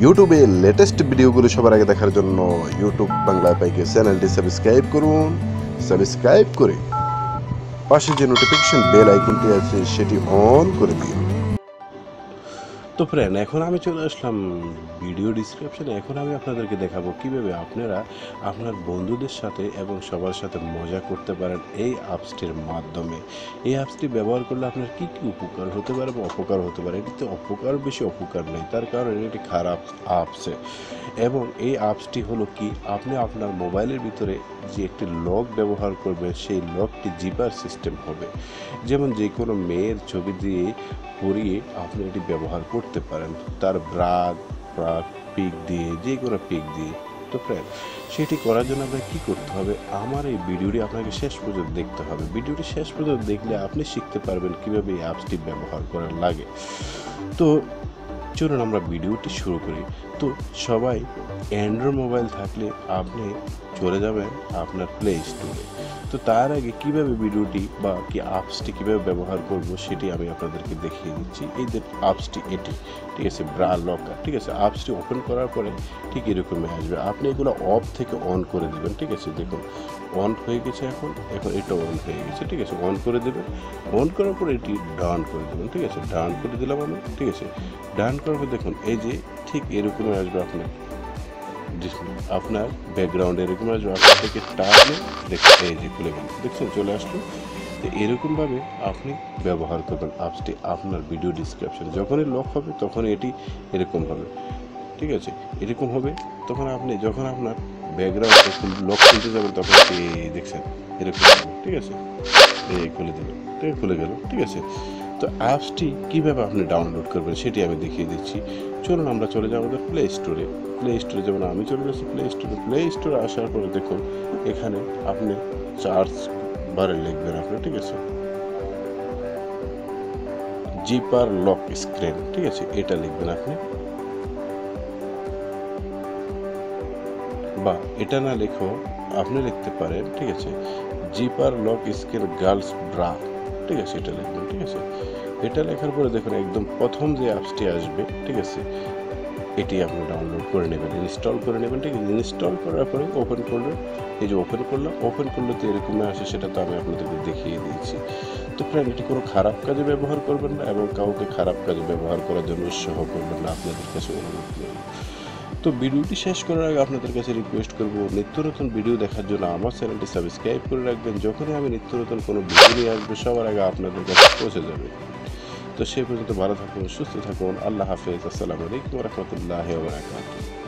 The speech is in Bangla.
ইউটিউবে লেটেস্ট ভিডিওগুলো সবার আগে দেখার জন্য ইউটিউব বাংলা পাইকে চ্যানেলটি সাবস্ক্রাইব করুন। সাবস্ক্রাইব করে পাশে যে নোটিফিকেশন বেল আইকনটি আছে সেটি অন করে দিন। তো ফ্রেন্ড, এখন আমি চলে আসলাম ভিডিও ডিসক্রিপশনে। এখন আমি আপনাদেরকে দেখাবো কিভাবে আপনারা আপনার বন্ধুদের সাথে এবং সবার সাথে মজা করতে পারেন এই অ্যাপসটির মাধ্যমে। এই অ্যাপসটি ব্যবহার করলে আপনার কী কী উপকার হতে পারে বা অপকার হতে পারে। এটিতে অপকার বেশি, অপকার নেই, তার কারণ এটি খারাপ অ্যাপসে। এবং এই অ্যাপসটি হলো কি, আপনি আপনার মোবাইলের ভিতরে যে একটি লক ব্যবহার করবেন, সেই লকটি জিপার সিস্টেম হবে। যেমন যে কোনো মেয়ের ছবি দিয়ে পরিয়ে আপনি এটি ব্যবহার করতে পারেন, তার ব্রাগ পিক দিয়ে, যে কোনো পিক দিয়ে। তো ফ্রেন্ড, সেটি করার জন্য আপনাকে কী করতে হবে, আমার এই ভিডিওটি আপনাকে শেষ পর্যন্ত দেখতে হবে। ভিডিওটি শেষ পর্যন্ত দেখলে আপনি শিখতে পারবেন কীভাবে এই অ্যাপসটি ব্যবহার করা লাগে। তো চলুন আমরা ভিডিওটি শুরু করি। তো সবাই অ্যান্ড্রয়েড মোবাইল থাকলে আপনি চলে যাবেন আপনার প্লে স্টোরে। তো তার আগে কীভাবে ভিডিওটি বা কি অ্যাপসটি কীভাবে ব্যবহার করব সেটি আমি আপনাদেরকে দেখিয়ে দিচ্ছি। এই যে অ্যাপসটি, এটি ঠিক আছে, ব্রা লকার। ঠিক আছে, অ্যাপসটি ওপেন করার পরে ঠিক এরকমই আসবে। আপনি এগুলো অফ থেকে অন করে দেবেন। ঠিক আছে, দেখুন অন হয়ে গেছে। এখন এটা অন হয়ে গেছে। ঠিক আছে, অন করে দেবেন। অন করার পরে এটি ডান করে দেবেন। ঠিক আছে, ডান করে দিলাম আমি। ঠিক আছে, ডান করার পর দেখুন এই যে ঠিক এরকমই আসবে আপনার ব্যাকগ্রাউন্ডে, এরকম আসবে। আপনার থেকে টানে দেখুন এই যে খুলে গেল, দেখছেন চলে আসলো। তো এরকমভাবে আপনি ব্যবহার করবেন অ্যাপসটি আপনার ভিডিও ডিসক্রিপশন। যখনই লক হবে তখন এটি এরকম হবে। ঠিক আছে, এরকম হবে। তখন আপনি যখন আপনার ব্যাকগ্রাউন্ডে লক খুলতে যাবেন তখন দেখছেন এরকম হবে। ঠিক আছে, এই খুলে দেবেন। ঠিক খুলে গেল। ঠিক আছে, তো অ্যাপসটি কীভাবে আপনি ডাউনলোড করবেন সেটি আমি দেখিয়ে দিচ্ছি। চলুন আমরা চলে যাই আমাদের প্লে স্টোরে। প্লে স্টোরে যেমন আমি চলে গেছি প্লে স্টোরে। প্লে স্টোরে আসার পরে দেখুন এখানে আপনি সার্চ বারে লিখবেন আপনি। ঠিক আছে, জিপার লক স্ক্রিন। ঠিক আছে, এটা লিখবেন আপনি, বা এটা না লিখেও আপনি লিখতে পারেন। ঠিক আছে, zipper lock screen girls bra. ঠিক আছে, এটা লিখবেন। ঠিক আছে, এটা লেখার পরে দেখুন একদম প্রথম যে অ্যাপসটি আসবে, ঠিক আছে, এটি আপনি ডাউনলোড করে নেবেন, ইনস্টল করে নেবেন। ঠিক আছে, ইনস্টল করার পরে ওপেন করলেন। এই যে ওপেন করলে তো এরকমই আসে, সেটা তো আমি আপনাদেরকে দেখিয়ে দিয়েছি। তো ফ্রেন্ড, এটি কোনো খারাপ কাজে ব্যবহার করবেন না এবং কাউকে খারাপ কাজে ব্যবহার করার জন্য উৎসাহ করবেন না, আপনাদের কাছে অনুরোধ করব। তো ভিডিওটি শেষ করার আগে আপনাদের কাছে রিকোয়েস্ট করব, নিত্য নতুন ভিডিও দেখার জন্য আমার চ্যানেলটি সাবস্ক্রাইব করে রাখবেন। যখনই আমি নিত্য নতুন কোনো ভিডিও নিয়ে আসবো সবার আগে আপনাদের কাছে পৌঁছে যাবে। তো সেই পর্যন্ত ভালো থাকুন, সুস্থ থাকুন। আল্লাহ হাফেজ। আসসালামু আলাইকুম ওয়া রাহমাতুল্লাহি ওয়া বারাকাতুহু।